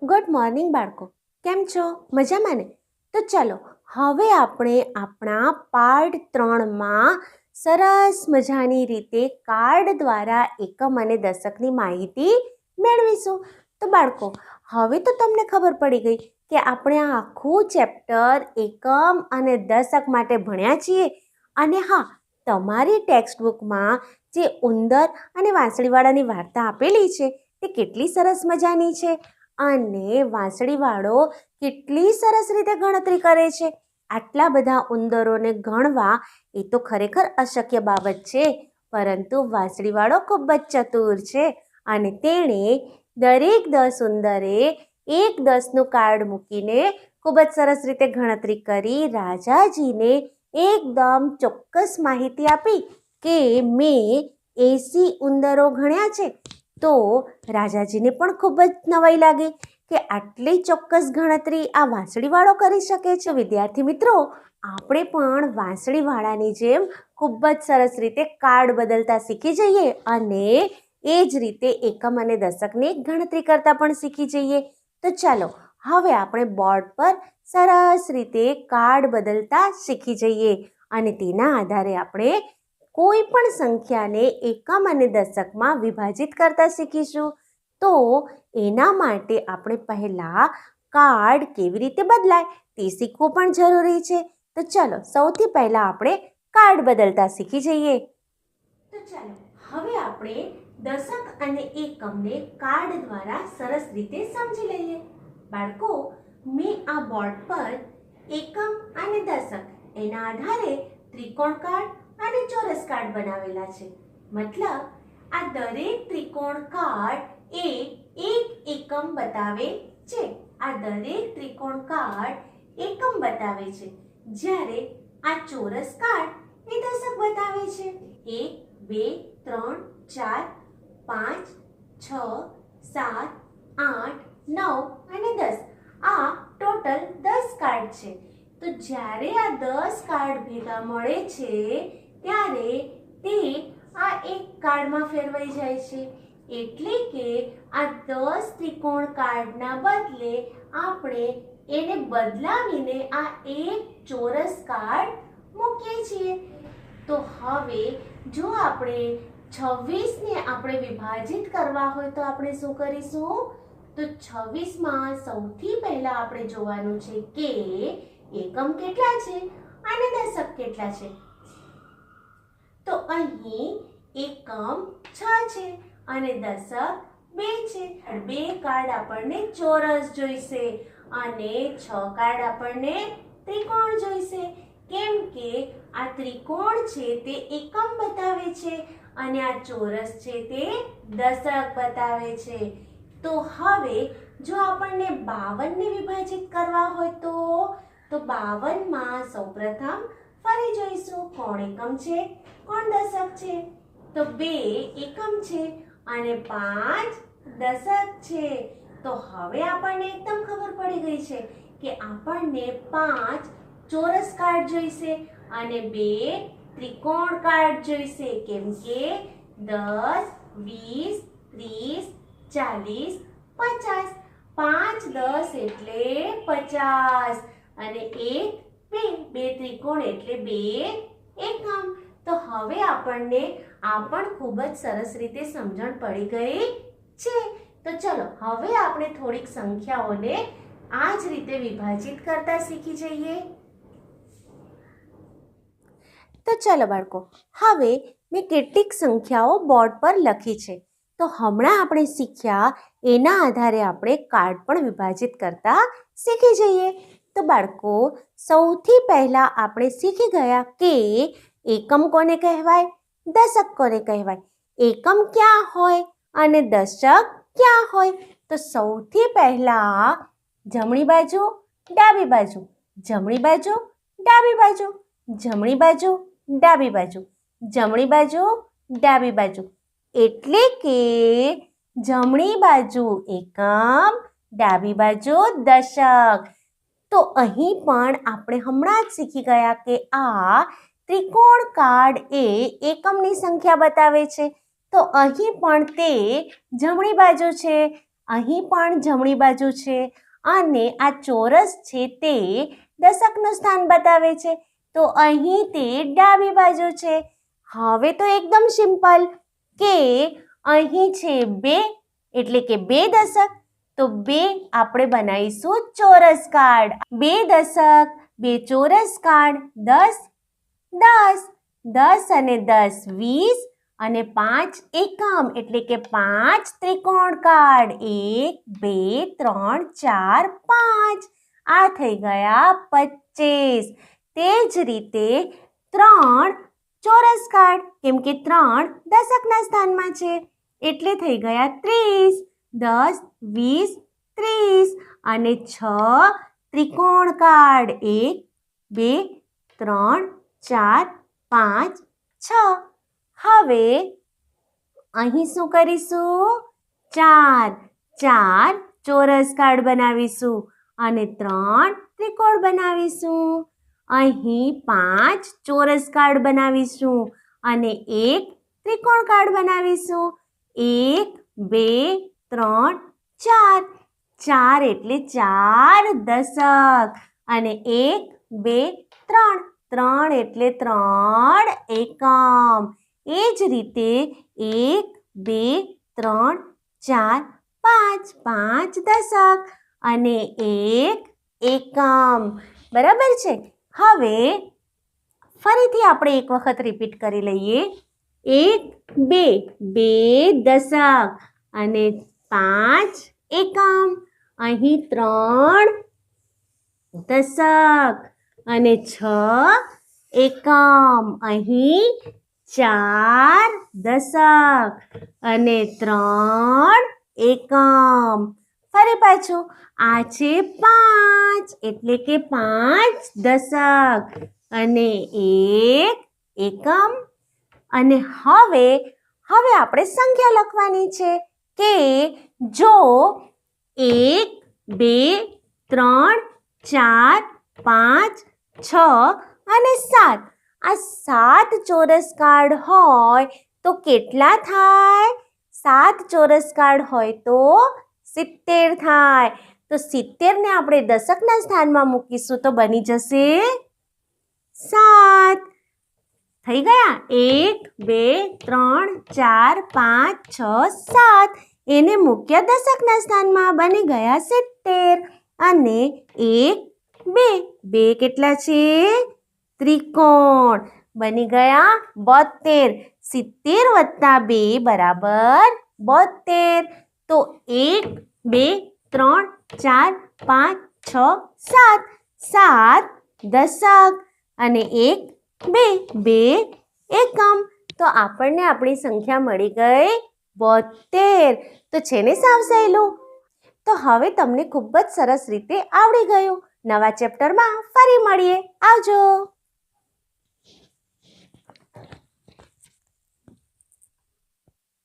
Good morning બાળકો, કેમ છો? મજામાં ને? તો ચાલો હવે આપણે આપણા પાર્ટ 3માં સરસ મજાની રીતે કાર્ડ દ્વારા એકમ અને દશકની માહિતી મેળવીશું. તો બાળકો, હવે તો તમને ખબર પડી ગઈ કે આપણે આ આખું ચેપ્ટર એકમ અને દશક માટે ભણ્યા છીએ. અને હા, તમારી ટેક્સ્ટ બુકમાં જે ઉંદર અને વાંસળીવાળાની વાર્તા આપેલી છે તે કેટલી સરસ મજાની છે અને વાંસળીવાળો કેટલી સરસ રીતે ગણતરી કરે છે. આટલા બધા ઉંદરોને ગણવા એ તો ખરેખર અશક્ય બાબત છે, પરંતુ વાંસળીવાળો ખૂબ જ ચતુર છે અને તેણે દરેક 10 ઉંદરે 1/10નું કાર્ડ મૂકીને ખૂબ જ સરસ રીતે ગણતરી કરી રાજાજીને એકદમ ચોક્કસ માહિતી આપી કે મેં 80 ઉંદરો ગણ્યા છે. તો રાજાજીને પણ ખૂબ જ નવાઈ લાગી કે આટલી ચોક્કસ ગણતરી આ વાંસળીવાળો કરી શકે છે. વિદ્યાર્થી મિત્રો, આપણે પણ વાંસળીવાળાની જેમ ખૂબ જ સરસ રીતે કાર્ડ બદલતા શીખી જઈએ અને એ જ રીતે એકમ અને દશકની ગણતરી કરતા પણ શીખી જઈએ. તો ચાલો હવે આપણે બોર્ડ પર સરસ રીતે કાર્ડ બદલતા શીખી જઈએ અને તેના આધારે આપણે કોઈ પણ સંખ્યાને એકમ અને દશકમાં વિભાજિત કરતા શીખીશું. તો એના માટે આપણે પહેલાં કાર્ડ કેવી રીતે બદલાય તે શીખવું પણ જરૂરી છે. તો ચાલો સૌથી પહેલાં આપણે કાર્ડ બદલતા શીખી જઈએ. તો ચાલો હવે આપણે દશક અને એકમને કાર્ડ દ્વારા સરસ રીતે સમજી લઈએ. બાળકો, મેં આ બોર્ડ પર એકમ અને દશક એના આધારે ત્રિકોણ કાર્ડ અને ચોરસ કાર્ડ બનાવેલા છે. મતલબ આ દરેક ત્રિકોણ કાર્ડ એ એક એકમ બતાવે છે. આ દરેક ત્રિકોણ કાર્ડ એકમ બતાવે છે, જ્યારે આ ચોરસ કાર્ડ એ દશક બતાવે છે. 1 2 3 4 5 6 7 8 9 અને 10 આ ટોટલ 10 કાર્ડ છે. તો જ્યારે આ 10 કાર્ડ ભેગા મળે છે ત્યારે તે આ એક કાર્ડમાં ફેરવાઈ જાય છે. એટલે કે આ 10 ત્રિકોણ કાર્ડના બદલે આપણે એને બદલાવીને આ એક ચોરસ કાર્ડ મૂકીએ છીએ. તો હવે જો આપણે 26ને આપણે વિભાજિત કરવા હોય તો આપણે શું કરીશું? તો 26માં સૌથી પહેલા આપણે જોવાનું છે કે એકમ કેટલા છે અને દશક કેટલા છે. તો અહીં એકમ 6 છે અને દશક 2 છે. 2 કાર્ડ આપણને ચોરસ જોઈશે અને 6 કાર્ડ આપણને ત્રિકોણ જોઈશે. કેમ કે આ ત્રિકોણ છે તે એકમ બતાવે છે અને આ ચોરસ છે તે દશક બતાવે છે. તો હવે જો આપણને 52ને વિભાજિત કરવા હોય તો 52માં સૌપ્રથમ ફરી જોઈશું કોણ એકમ છે કોણ દશક છે. તો 2 એકમ છે અને 5 દશક છે. તો હવે આપણને એકદમ ખબર પડી ગઈ છે કે આપણને 5 ચોરસ કાર્ડ જોઈશે અને 2 ત્રિકોણ કાર્ડ જોઈશે. કેમ કે 10 20 30 40 50 5 10 એટલે 50 અને 1 2 ત્રિકોણ એટલે 2 એકમ. તો હવે આપણને આ પણ ખૂબ જ સરસ રીતે સમજણ પડી ગઈ છે. તો ચલો હવે આપણે થોડીક સંખ્યાઓને આ જ રીતે વિભાજિત કરતા શીખી જઈએ. તો ચાલો બાળકો, હવે મેં કેટલીક સંખ્યાઓ બોર્ડ પર લખી છે. તો હમણાં આપણે શીખ્યા એના આધારે આપણે કાર્ડ પણ વિભાજિત કરતા શીખી જઈએ. તો બાળકો, સૌથી પહેલા આપણે શીખી ગયા કે એકમ કોને કહેવાય, દશક કોને કહેવાય, એકમ ક્યાં હોય અને દશક ક્યાં હોય. તો સૌથી પહેલા જમણી બાજુ ડાબી બાજુ, જમણી બાજુ ડાબી બાજુ, જમણી બાજુ ડાબી બાજુ, જમણી બાજુ ડાબી બાજુ. એટલે કે જમણી બાજુ એકમ, ડાબી બાજુ દશક. તો અહીં પણ આપણે હમણાં જ શીખી ગયા કે આ ત્રિકોણ કાર્ડ એ એકમની સંખ્યા બતાવે છે. તો અહીં પણ તે જમણી બાજુ છે અહીં પણ જમણી બાજુ છે અને આ ચોરસ છે તે દશકનું સ્થાન બતાવે છે, તો અહીં તે ડાબી બાજુ છે. હવે તો એકદમ સિમ્પલ કે અહીં છે 2 એટલે કે 2 દશક, તો 2 આપણે બનાવીશું ચોરસ કાર્ડ. 2 દશક, 2 ચોરસ કાર્ડ, 10 10 10 અને 10 20 અને 5 એકમ એટલે કે 5 ત્રિકોણ કાર્ડ. 1 2 3 4 5 આ થઈ ગયા 25. તે જ રીતે 3 ચોરસ કાર્ડ, કેમ કે 3 દશકના સ્થાનમાં છે એટલે થઈ ગયા 30. 10 20 30 અને 6 ત્રિકોણ કાર્ડ. 1 2 3 4 5 6. હવે અહીં શું કરીશું? 4 ચોરસ કાર્ડ બનાવીશું અને 3 ત્રિકોણ બનાવીશું. અહીં 5 ચોરસ કાર્ડ બનાવીશું અને 1 ત્રિકોણ કાર્ડ બનાવીશું. 1 2 3 4 4 એટલે 4 દશક અને 1 2 3 3 એટલે 3 એકમ. એ જ રીતે 1 2 3 4 5 5 દશક અને 1 એકમ. બરાબર છે. હવે ફરીથી આપણે એક વખત રિપીટ કરી લઈએ. 1 2 2 દશક અને 5 એકમ. અહીં 3 દશક અને 6 એકમ. અહીં 4 દશક અને 3 એકમ. ફરી પાછું આ છે 5 એટલે કે 5 દશક અને 1 એકમ. અને હવે આપણે સંખ્યા લખવાની છે કે જો 1 2 3 4 5 6 અને 7 આ 7 ચોરસ કાર્ડ હોય તો કેટલા થાય? 7 ચોરસ કાર્ડ હોય તો 70 થાય. તો 70 ને આપણે દશકના સ્થાનમાં મૂકીશું તો બની જશે 7. થઈ ગયા? 1 2 3 4 5 6 7. એને મૂક્યા દશકના સ્થાનમાં, બની ગયા 70. અને 1 2 2 કેટલા છે? ત્રિકોણ. બની ગયા 72. 70 વત્તા 2 બરાબર 72. તો 1 2 3 4 5 6 7 7 દશક અને 1 2 2 એકમ. તો આપણને આપણી સંખ્યા મળી ગઈ 72. તો છે ને સાવ સહેલું. તો હવે તમને ખૂબ જ સરસ રીતે આવડી ગયું. નવા ચેપ્ટરમાં ફરી મળીએ. આવજો.